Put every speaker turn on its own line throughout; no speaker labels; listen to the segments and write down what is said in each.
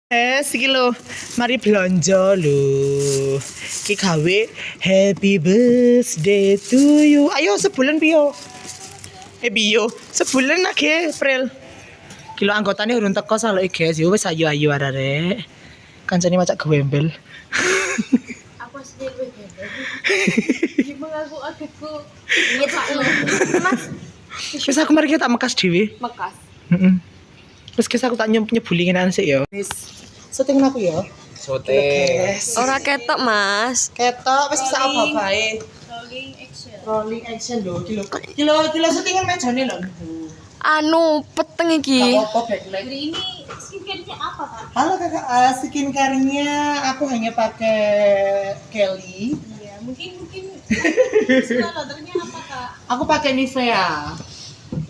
Iki lho, mari belanja lho. Iki gawe happy birthday to you. Ayo sebulan piyo? Piyo? Sebulan lagi, April. Kilo anggotane urung teko saloke, guys. Yo wis ayu-ayu arek. Kancane macak gewembel.
Aku sendiri gewembel. Gimana aku adikku? Nyipakno. Mas,
Wis aku mari tak mekas dhewe.
mekas.
Heeh. Terus guys aku tak nyebuli ngenan sik ya. Wis syuting aku ya.
Sote.
Ora ketok, Mas.
Ketok wis bisa apa bae.
Rolling action.
Rolling action lho, kilo syutingan mejane lho.
Anu, peteng iki.
Apa backlight?
Ini skincare-nya apa, Kak?
Halo kakak, skincare-nya aku hanya pakai Kelly.
Iya, mungkin skincare-nya apa, Kak?
Aku pakai Nivea.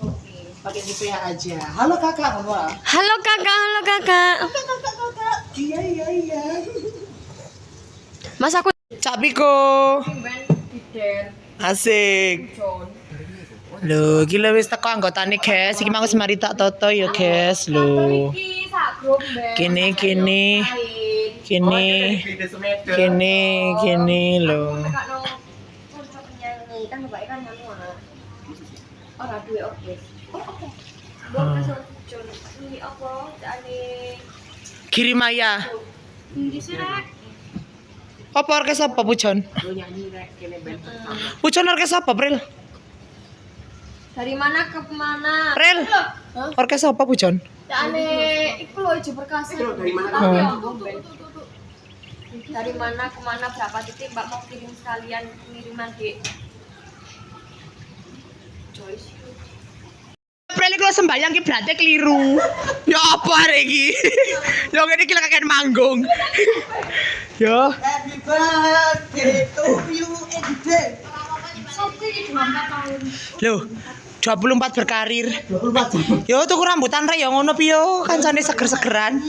Oke.
Pakai Nivea aja. Halo kakak, apa?
Halo, Kakak.
Iya.
Mas aku
Cak Piko.
ben bider
Asik.
John.
Lho, gila wis teko anggotane guys. Iki mau semari tak toto ya guys. Lho.
Iki sak grup ben.
Kini lho.
Kakakno konco penyanyi kan bapake kan anu ora duwe orkes. Oh, oke. Mbok kesel John. Ini apa? Jane
Kirimaya.
Ndi sih rek?
Apa orkes apa Pujon? Pujon orkes apa, Pril?
Dari mana ke mana?
Pril. Orkes apa Pujon?
Jane iku lho Ijo Perkasa. Dari mana? Dari mana ke mana berapa titik Mbak mau kirim sekalian pengiriman di Joyce.
Pril iku sembayang ki berarti keliru. Ya apa arek iki? Ya ngene iki kakek manggung. Yo.
Happy birthday to you and day.
Sopi 24 tahun.
Loh, 24 berkarir.
24 jam.
Yo tuku rambutan rek ya ngono piyo, kancane seger-segeran.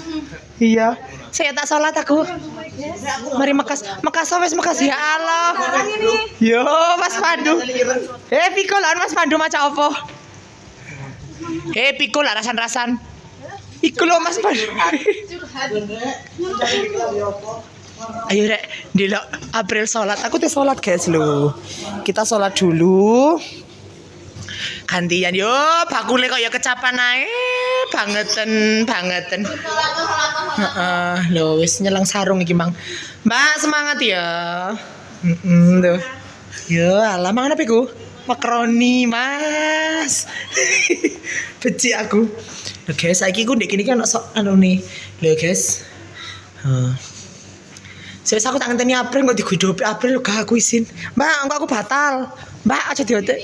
Iya. Saya tak salat aku. Mari mekas wis mekas ya Allah. Yo, Mas Pandu. Piko lah Mas Pandu macam apa? Piko lah rasan-rasan. Iku lho Mas Pandu. Ayo rek, ndelok April salat. Aku teh salat guys lho. Kita salat dulu. Gantian yo, bakule kok ya kecapan ae. Bangeten. Heeh, lho wis nyelang sarung iki, Mang. Mbak, semangat ya. Tuh. Yo, alah mangan apa iku? Makaroni, Mas. Beci aku. Lho guys, saiki ku ndek kene iki ono sok anu nih. Lho guys. Saya aku tak ngenteni April kok digodopi April gak aku izin. Mbak, engko aku batal. Mbak, aja diotek.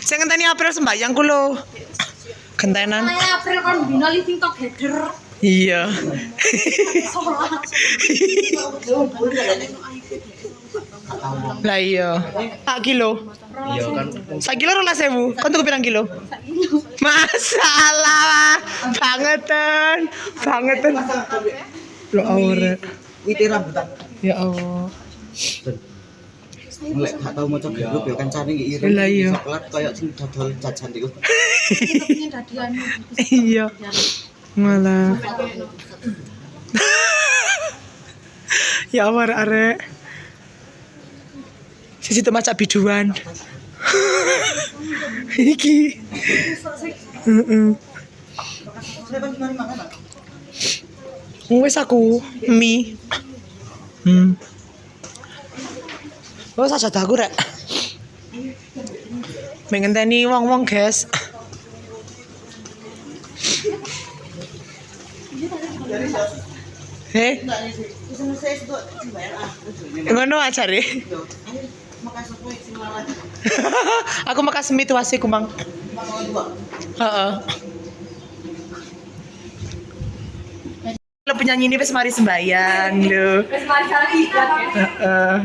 Saya ngenteni April sembayang ku lho. Gentenan.
April kon dino living together.
Iya. Lah iya. Tak kilo.
Iya kan.
Sak kilo 12.000. Kan tuku pirang kilo? Masalah bangetan. Lo aure.
Witi rambutan.
Ya Allah.
Lek gak tau maca grup ya kancane iki iring.
Lah iya.
Coklat koyo sing dodol jajan iku.
Iya. Malah. Ya Allah arek. Sisi tuh macak biduan. Iki. Heeh. Wes aku mie. Oh sajadaku rek. Mengenteni wong-wong, guys. Ngono ajare. Aku makas mie tuh asik kumang. Heeh. Lo penyanyi ini wis mari sembayang lho.
Wis mari salah kita.
Heeh.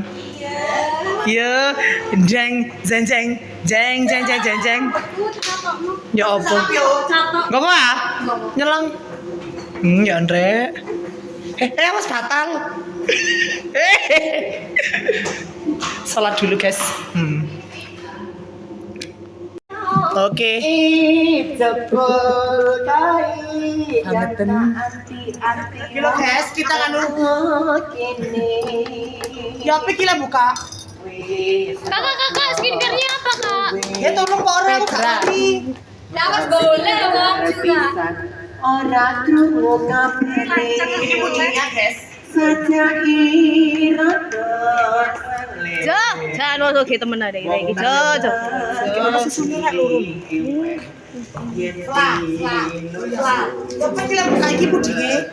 Yo, jeng. Ya apa? Gak apa? Nyelang. Ya Andre. Mas batal. Salat dulu guys. Oke.
Jebol kai
Hangaten.
anti-anti.
Kilo guys, kita kan
Kene.
ya apa kila buka?
Kakak, skincare-nya apa, Kak?
Ya tolong kok orang aku gak ngerti.
Dapat boleh Bang juga.
Ora krungu kabeh.
Ini pudingnya guys.
Saja irada.
Jo, jangan masuk ke temen ada iki. Jo.
Gimana susunya rek loro nih? Lah, apa kila buka iki pudingnya?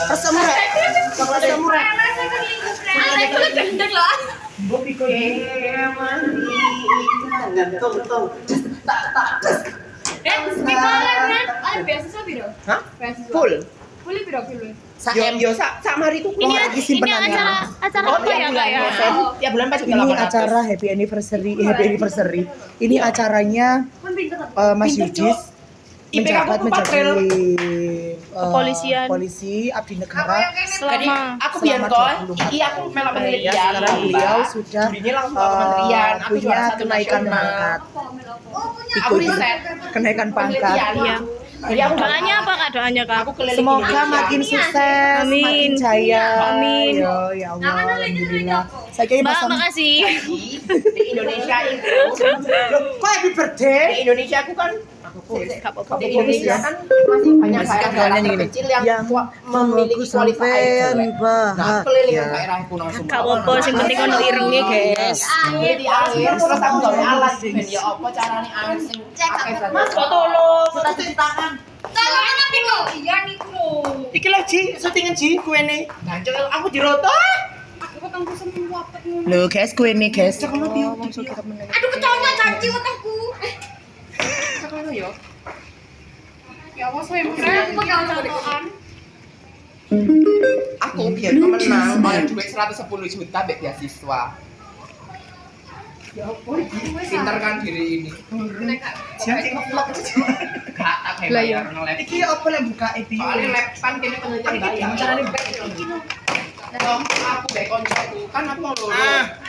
Resemu rek. Resemu rek.
Alek lu gendeng lah.
Mbok pikir
Sekolah kan? Ada beasiswa biro?
Hah?
Beasiswa.
Full.
Full biro full.
Sak mari itu keluar lagi simpenannya.
acara
Oh,
apa ya, Kak ya?
Tiap bulan pasti
Ini acara happy anniversary. Ini acaranya Mas Yudis menjabat menjadi
Kepolisian.
polisi abdi negara.
Selama
aku biar kok, iki aku melok
Ya,
penelitian.
sekarang beliau sudah
Dirinya langsung ke kementerian. Aku
punya
juara satu
kenaikan
nasional.
pangkat.
Aku riset.
Kenaikan pangkat.
Penelitian. Jadi aku
doanya apa, Kak? Doanya, Kak?
Aku keliling
Semoga
Indonesia.
makin sukses,
Amin.
makin jaya.
Amin.
Ya Allah, alhamdulillah. Saya kira
Mbak,
Mas
makasih.
Di Indonesia itu.
kok happy birthday?
Di Indonesia aku kan di Indonesia kan masih banyak
Masih kan
daerah
jalannya gini.
kecil yang
Yang
memiliki kualitas air jelek. Nah, keliling daerah Gunung Sumba.
Gak apa-apa, sing penting ono irungnya, guys.
Jadi air terus aku gawe alat ben ya apa carane air sing akeh banget. Mas kok tolong, kita cuci tangan.
Tolong tapi kok. Iya niku.
Iki lho Ji, syutingan Ji kuene. Gancel aku diroto.
Aku ketemu sama wapet ngono.
Loh guys, kue nih guys.
Cekono piye?
Aduh keconya janji wetengku.
Cekono yo.
Ya apa saya keren kok jangan cocokan.
Aku biar menang bayar duit 110 juta mbek beasiswa. Ya apa iki? Pinter kan diri ini. Siapa sing nge-vlog? Gak tak bayar nge-live.
Iki apa yang buka itu?
Soalnya lab kan kene penelitian bayar. Carane baik iki. Nah, aku bae koncoku kan aku mau loro.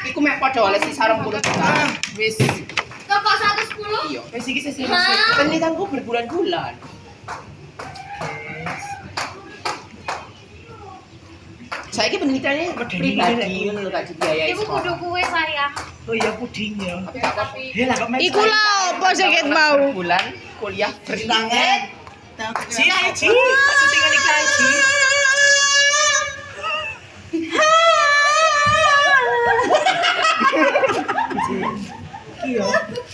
Iku mek padha oleh sisa 20 juta. Wis.
Kok 110?
Iya, wis iki sesi penelitianku berbulan-bulan. Saya ini penelitiannya pribadi, ngono gak dibiayai.
Iku kudu kuwe sayang.
Oh iya puding ya.
Tapi gak apa-apa.
Lah kok
Iku lah apa sing ket mau.
Bulan kuliah free.
Ci ae Ci. Syutingan iki ae Ci. Iya.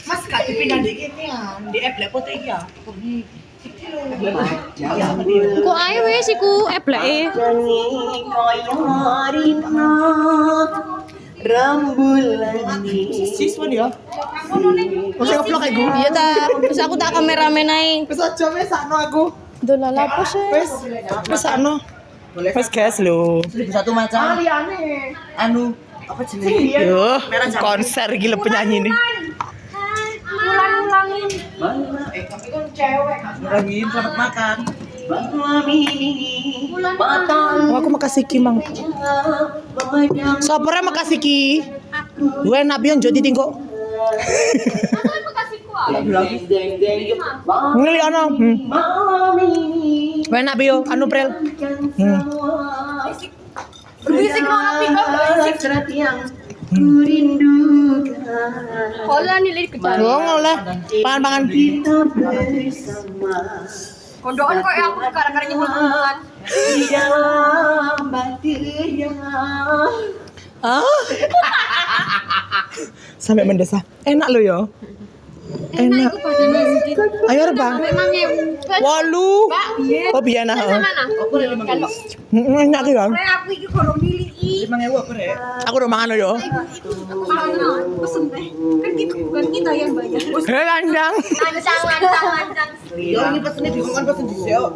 Mas gak dipindah di kene ya. Di Eblepote iki ya.
Kok ae wis iku ebleke.
Siswa ya. Kok saya vlog iku?
Iya ta, terus aku tak kameramen ae.
Wis aja wis sakno aku.
Dolala apa sih?
Wis sakno. Wis guys lho.
Satu macam. Liane.
Anu apa jenenge? Yo, konser gila penyanyi ini.
Ulang-ulangin.
Tapi kan cewek.
Rahim selamat makan.
Ulang-ulang.
Oh, aku makasih Ki Mang. Sopore makasih Ki. Gue nabi yang jadi tingko.
Aku makasih ku.
Ngeli ana. Gue nabi yo anu prel.
Berisik mau napi kok berisik. Hola nih lihat kejar.
Dong oleh pangan-pangan.
Kondokan kok aku karang-karang nyebut-nyebutan.
Ah. Sampai mendesah. Enak lo yo. Enak. Ayo Bang.
Memang
Walu. Oh biyen ah.
mana?
Enak ki Bang.
Aku iki gorong miliki.
5.000 apa rek? Aku udah mangan lo yo.
Aku mau pesen teh. Kan kita bukan kita yang bayar.
Hei landang.
Lancang.
Yo ini pesennya di rumah pesen di seo.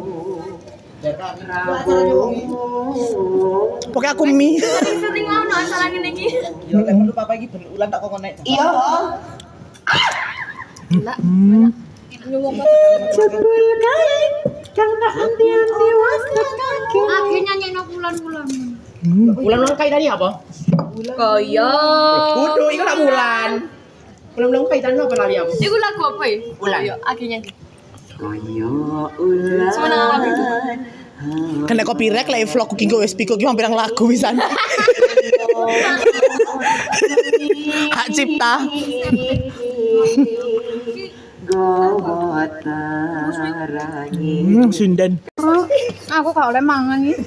Pokoknya aku mie.
Sering mau no salah ngene iki.
Yo lek perlu papa iki ben ulan tak kok naik.
Iya.
Jebul kain karena anti-anti wasat kaki.
Akhirnya nyanyi bulan-bulan.
Bulan-bulan kayak tadi apa?
Kaya.
Kudu, itu tak bulan.
Ulang-ulang kaitan lo apa lali aku?
Iku lagu apa ya?
Ulan.
Yo, akhirnya.
Koyo ulan.
Semenang lagu.
Kena copyright lah vlog cooking gue speak gue hampir lagu pisan. Hak cipta.
Gowo tarangi.
Sundan.
Aku kalau oleh mangan nih.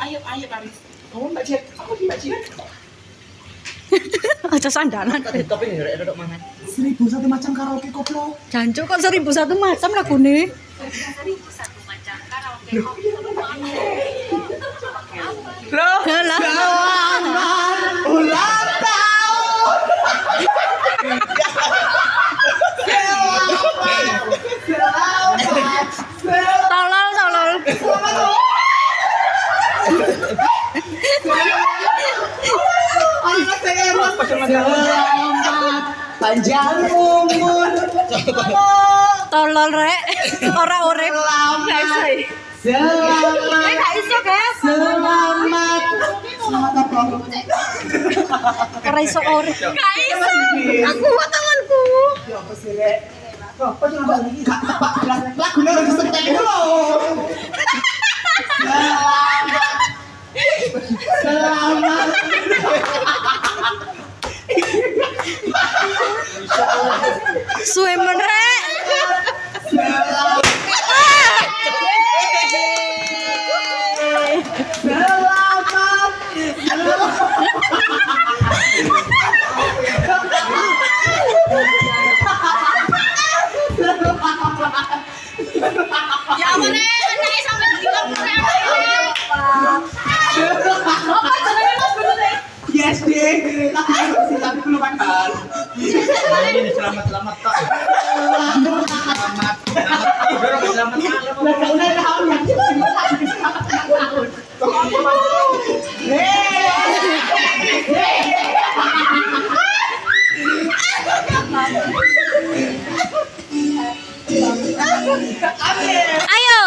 Ayo Paris. Kamu Mbak Jet, aku di Mbak Jet.
Aja sandanan.
Tapi nggak ada dok mangan.
1001 macam karaoke koplo.
Jancuk kok 1001 macam lagune.
Loh,
Lah.
selamat ulang tahun.
Tolol.
Selamat panjang umur.
Tolol rek. Ora urip.
Selamat.
Gak iso, guys.
Selamat.
Ora iso urip. Gak iso. Aku kuat tanganku.
Ya apa sih, Rek? Kok cuma balik gak tepat lagunya lagi setel itu loh.
Selamat.
Suwe men rek. Ya mana anaknya sampai bilang
Yes, deh. Tapi belum makan.
Ini selamat tak. Selamat.
Udah tahu ya.
Ayo.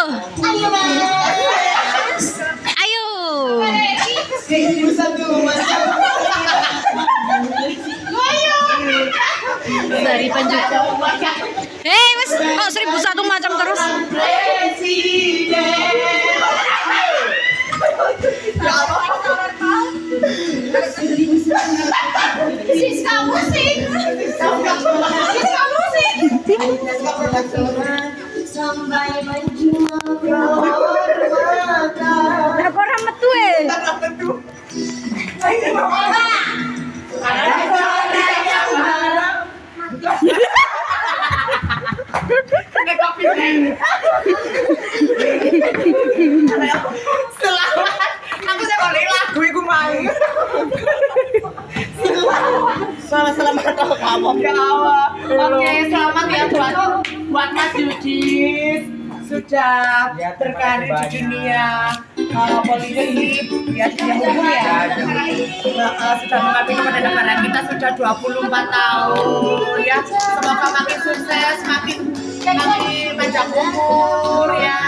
Dari Panjuta. Mas, kok 1001 macam terus? Siska musik. Sampai menjumpa. Aku ora metu
Selamat. Aku saya balik lagu iku mang. Selamat kamu ya Allah. Oke, selamat ya buat Mas Yudis. Sudah berkarir di dunia politik ya sudah hukum ya. Sudah mengabdi kepada negara kita sudah 24 tahun ya. Semoga makin sukses, makin panjang umur ya.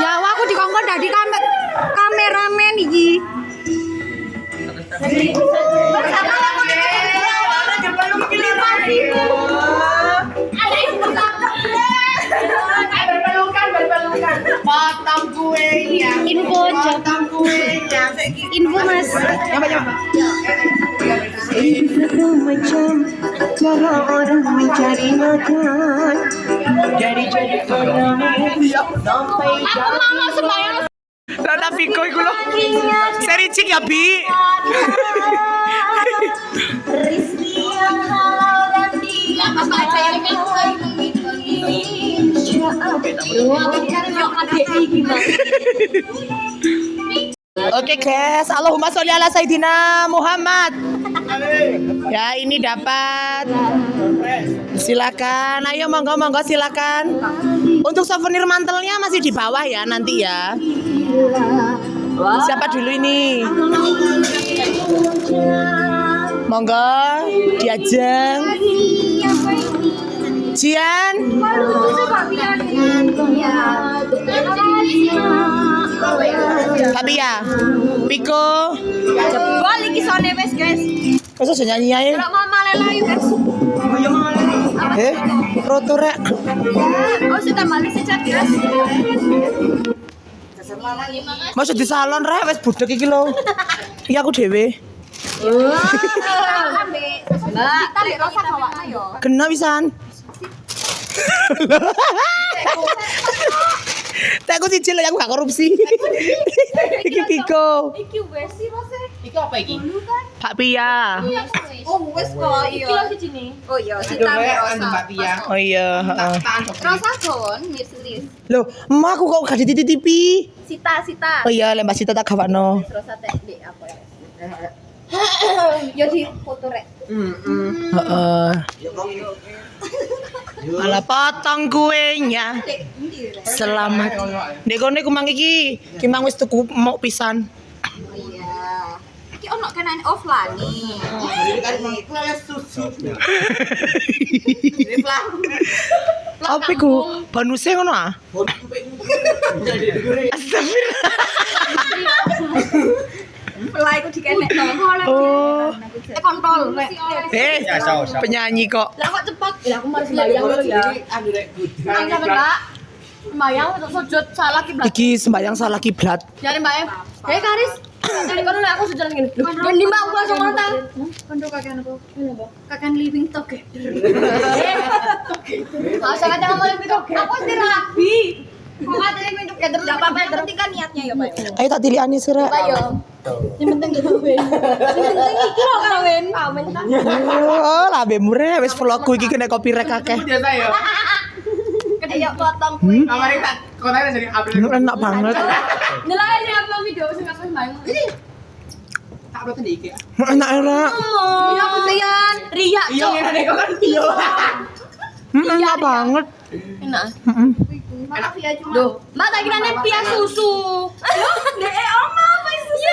Ya aku dikongkon dadi kameramen iki.
Potong kuenya.
Info aja.
Potong kuenya.
Info Mas.
Coba.
Itu macam cara orang mencari makan dari jadi orang sampai
Aku mau sembahyang.
Lala Piko iku lho. Seri cik ya, Bi.
Rizki yang halal dan pas baca yang
Oke guys, Allahumma sholli ala Sayyidina Muhammad. Ya ini dapat. Silakan, ayo monggo silakan. Untuk souvenir mantelnya masih di bawah ya nanti ya. Siapa dulu ini? Monggo diajeng. Jian. Tapi ya, Piko.
Balik kisone wes guys.
Kok iso nyanyi ae?
Kalau mama lela yuk guys.
Roto rek.
Oh sudah balik sejak guys.
Masuk di salon rek wis budek iki lho. Iya aku dhewe.
Mbak, kita rosa bawa ayo.
Kena pisan. Tak aku cicil aku gak korupsi. Iki Piko.
Iki wes sih rasa.
Iki apa iki?
Pak Pia.
Oh wes kok iya. Iki lho sini. Oh iya, kita rosa.
Oh iya, heeh.
Rosa kon, mir serius.
Loh, emak aku kok gak dititipi.
Sita.
Oh iya, lembah Sita tak gawakno.
Rosa teh di apa ya? Yo di foto rek.
Heeh. Ala potong kuenya. Selamat. Ndek kene kumang iki. Ki mang wis tuku mau pisan.
Oh iya. Iki ono kenane offline nih.
Apa iku? Bonuse ngono ah? Astagfirullah.
Mulai aku dikenek to.
Oh.
Kontol rek.
Penyanyi kok.
Lah kok cepat? Lah aku mari sembayang dulu ya. Kan sampe Kak. Sembayang untuk sujud salah kiblat.
Iki sembayang salah kiblat.
Jadi Mbak em. Hei Karis. Jadi kono aku sujud ngene. Dan di Mbak aku langsung ngontang. Kondo kakean aku. Kakean living together. Masa aja ngomong living together. Aku sih rabi. Kok ada living together? Enggak apa-apa, yang penting kan niatnya ya, Pak.
Ayo tak tilihani sira.
Ayo. Yang penting kawin. Yang penting iki lho kawin. Kawin ta.
Oh, lambe murah wis vlogku iki kena copyright akeh.
Biasa ya.
Ayo potong kuwi.
Kemarin tak kontaknya jadi April.
Enak banget.
Nilai sing upload video sing aku sembayang.
Tak upload di IG.
Enak.
Iya kesian. Ria.
Iya ngene kok kan video.
Enak banget.
Enak.
Enak
Pia cuma. Duh, Mbak tak kirane pia susu. Dek oma pia susu. Ya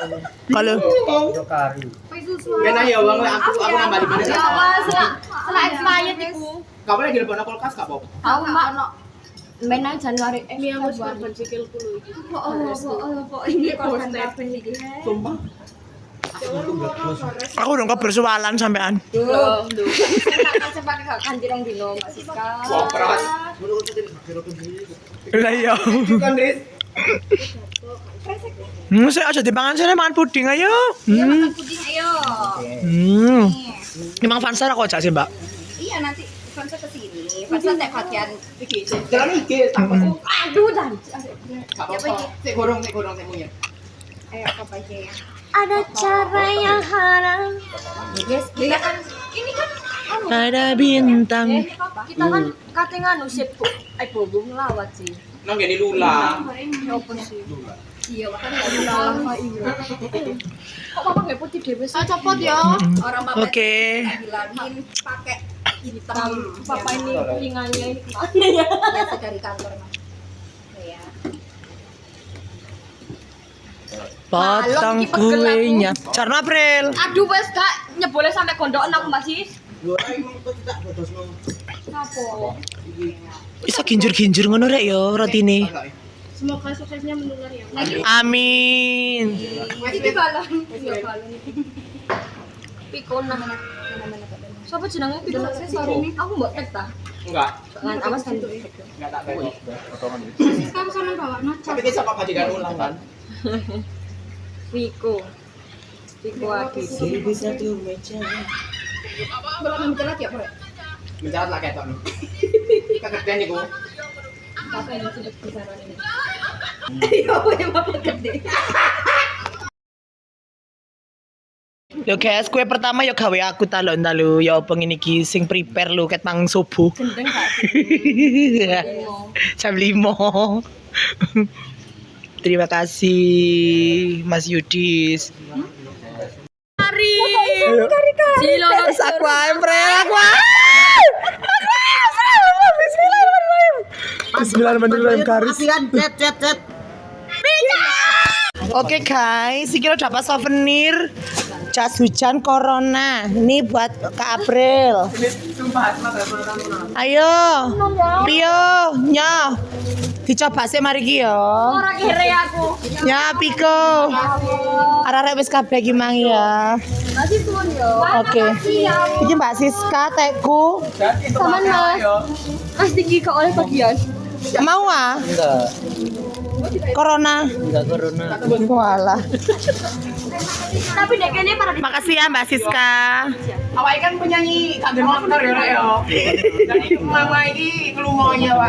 Allah.
Kalau
Pia susu.
Benar ya bang, aku nambah di mana?
Ya Allah, setelah expired iku.
Kamu lagi lebih kulkas gak Bob?
Tahu Mbak ono menang Januari Mia wis korban sikilku lho iki. Kok ini korban kabeh iki.
Sumpah.
aku udah nggak bersualan sampean.
Duh. Saya pakai kanjirong dino Mbak Siska.
Wah, peras.
Lah iya.
Bukan, Riz.
Saya aja dipangan saya makan puding ayo.
Ya makan puding ayo.
Memang fansar aku ajak sih, Mbak.
Iya nanti Fansa kesini. Fansa tak bagian.
Jalan IG, tak apa.
Aduh dan.
Gak apa-apa. Sik gorong semuanya.
Ayo apa aja ya? Ada cara yang haram. Yes, kita kan ini kan
Ada bintang.
kita kan katengan usip bobo ngelawat sih.
Nang gini lula.
Ya apa sih? Iya, kan lula iya. Kok papa nggak putih dhewe sih? Copot ya. Orang papa.
Oke.
Bilangin pakai hitam. Papa ini kuningannya ini kemana ya? Biasa dari kantor Mas. Ya.
Potong kuenya. Carno April.
Aduh wes Kak, nyebole sampai gondokan aku masih. Apa?
Bisa ginjur-ginjur ngono rek yo rotine.
Semoga suksesnya menular ya.
Amin.
Iki balon. Iya balon. Pikona. Siapa jenenge Pikona sore ini? Aku mbok tek ta.
Enggak.
Lan awas kan.
Enggak tak tahu.
Sekarang sana bawa nocok.
Tapi dia siapa bajikan ulang kan?
Piko Adi. Belum mencelat ya, Bro?
Mencatat lah ketok nih. Kegedean nih gua.
Apa yang sudah besaran ini? Iya, yang apa gede.
Yo guys, kue pertama yo gawe aku talon yo pengen iki sing prepare lu ket nang subuh.
Gendeng gak?
Jam 5. Terima kasih Mas Yudis.
Kari. Cilo.
Aku April, aku. Bismillahirrahmanirrahim Karis. Oke guys, iki udah dapat souvenir jas hujan corona. Ini buat Kak April.
Sumpah, semangat.
Ayo. Pio, nya. Dicoba sih mari ki yo.
Ora kere aku.
Ya Piko. Arek wis kabeh iki mang ya.
Masih suwun yo.
Oke. Iki Mbak Siska tekku.
Saman Mas. Mas tinggi kok oleh bagian.
Mau ah?
Enggak.
Corona.
Enggak corona.
Walah.
Tapi dek kene para di
Makasih ya Mbak Siska.
Awake kan penyanyi kangen motor ya, Rek, yo. Jadi mama iki ngelumonya, Pak.